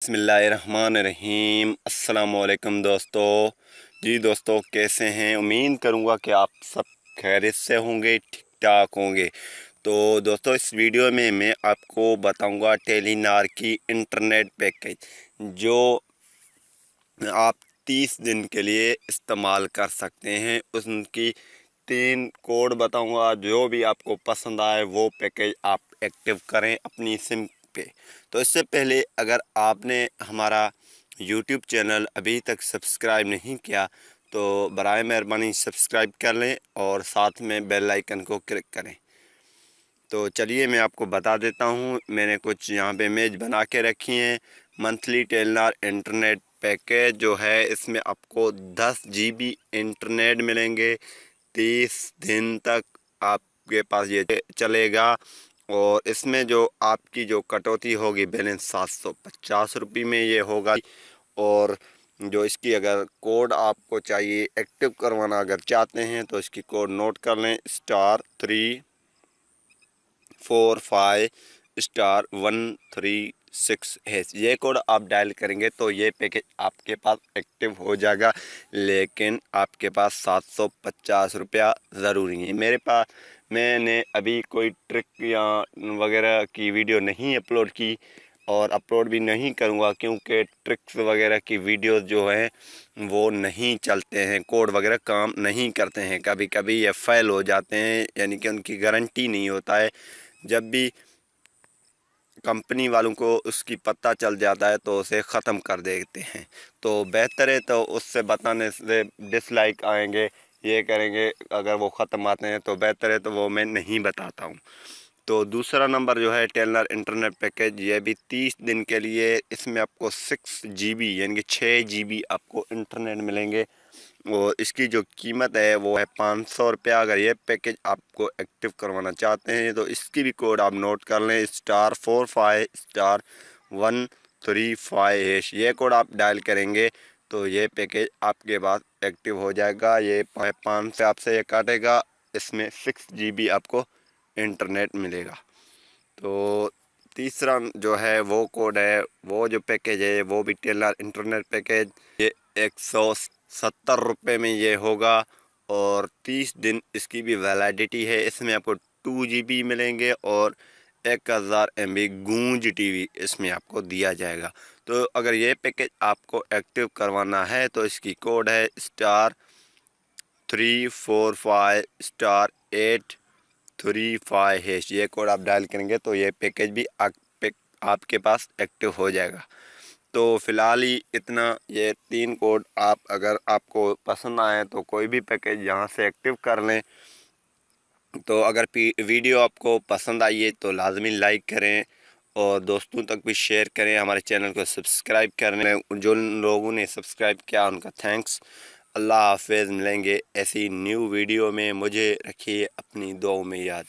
बिस्मिल्लाहिर्रहमानिर्रहीम। अस्सलामुअलैकुम दोस्तों। जी दोस्तों, कैसे हैं? उम्मीद करूँगा कि आप सब खैरियत से होंगे, ठीक ठाक होंगे। तो दोस्तों, इस वीडियो में मैं आपको बताऊंगा टेलीनार की इंटरनेट पैकेज जो आप 30 दिन के लिए इस्तेमाल कर सकते हैं। उनकी 3 कोड बताऊंगा, जो भी आपको पसंद आए वो पैकेज आप एक्टिव करें अपनी सिम पे। तो इससे पहले अगर आपने हमारा YouTube चैनल अभी तक सब्सक्राइब नहीं किया तो बराए मेहरबानी सब्सक्राइब कर लें और साथ में बेल आइकन को क्लिक करें। तो चलिए मैं आपको बता देता हूँ, मैंने कुछ यहाँ पे इमेज बना के रखी हैं। मंथली टेलीनार इंटरनेट पैकेज जो है, इसमें आपको 10 GB इंटरनेट मिलेंगे। 30 दिन तक आपके पास ये चलेगा और इसमें जो आपकी जो कटौती होगी बैलेंस 750 रुपये में ये होगा। और जो इसकी अगर कोड आपको चाहिए एक्टिव करवाना अगर चाहते हैं तो इसकी कोड नोट कर लें, *345*136#। ये कोड आप डायल करेंगे तो ये पैकेज आपके पास एक्टिव हो जाएगा, लेकिन आपके पास 750 रुपया ज़रूरी है। मैंने अभी कोई ट्रिक या वगैरह की वीडियो नहीं अपलोड की और अपलोड भी नहीं करूँगा, क्योंकि ट्रिक्स वगैरह की वीडियोस जो हैं वो नहीं चलते हैं, कोड वगैरह काम नहीं करते हैं। कभी कभी ये फेल हो जाते हैं, यानी कि उनकी गारंटी नहीं होता है। जब भी कंपनी वालों को उसकी पता चल जाता है तो उसे ख़त्म कर देते हैं। तो बेहतर है, तो उससे बताने से डिसलाइक आएंगे, ये करेंगे। अगर वो ख़त्म आते हैं तो बेहतर है, तो वो मैं नहीं बताता हूँ। तो दूसरा नंबर जो है टेलीनार इंटरनेट पैकेज, ये भी 30 दिन के लिए। इसमें आपको 6 GB यानी कि 6 GB आपको इंटरनेट मिलेंगे और इसकी जो कीमत है वो है 500 रुपया। अगर ये पैकेज आपको एक्टिव करवाना चाहते हैं तो इसकी भी कोड आप नोट कर लें, *45*135#। ये कोड आप डायल करेंगे तो ये पैकेज आपके पास एक्टिव हो जाएगा। ये 5 से आपसे ये काटेगा, इसमें 6 GB आपको इंटरनेट मिलेगा। तो तीसरा जो है वो कोड है, वो जो पैकेज है वो भी टेलीनार इंटरनेट पैकेज, ये 170 रुपये में ये होगा और 30 दिन इसकी भी वैलिडिटी है। इसमें आपको 2 GB मिलेंगे और 1000 MB गूंज TV इसमें आपको दिया जाएगा। तो अगर ये पैकेज आपको एक्टिव करवाना है तो इसकी कोड है *345*835#। ये कोड आप डायल करेंगे तो ये पैकेज भी आपके पास एक्टिव हो जाएगा। तो फ़िलहाल ही इतना, ये 3 कोड आप अगर आपको पसंद आए तो कोई भी पैकेज यहाँ से एक्टिव कर लें। तो अगर वीडियो आपको पसंद आई है तो लाजमी लाइक करें और दोस्तों तक भी शेयर करें। हमारे चैनल को सब्सक्राइब करें। जो लोगों ने सब्सक्राइब किया उनका थैंक्स। अल्लाह हाफ़िज़। मिलेंगे ऐसी न्यू वीडियो में। मुझे रखिए अपनी दुआओं में याद।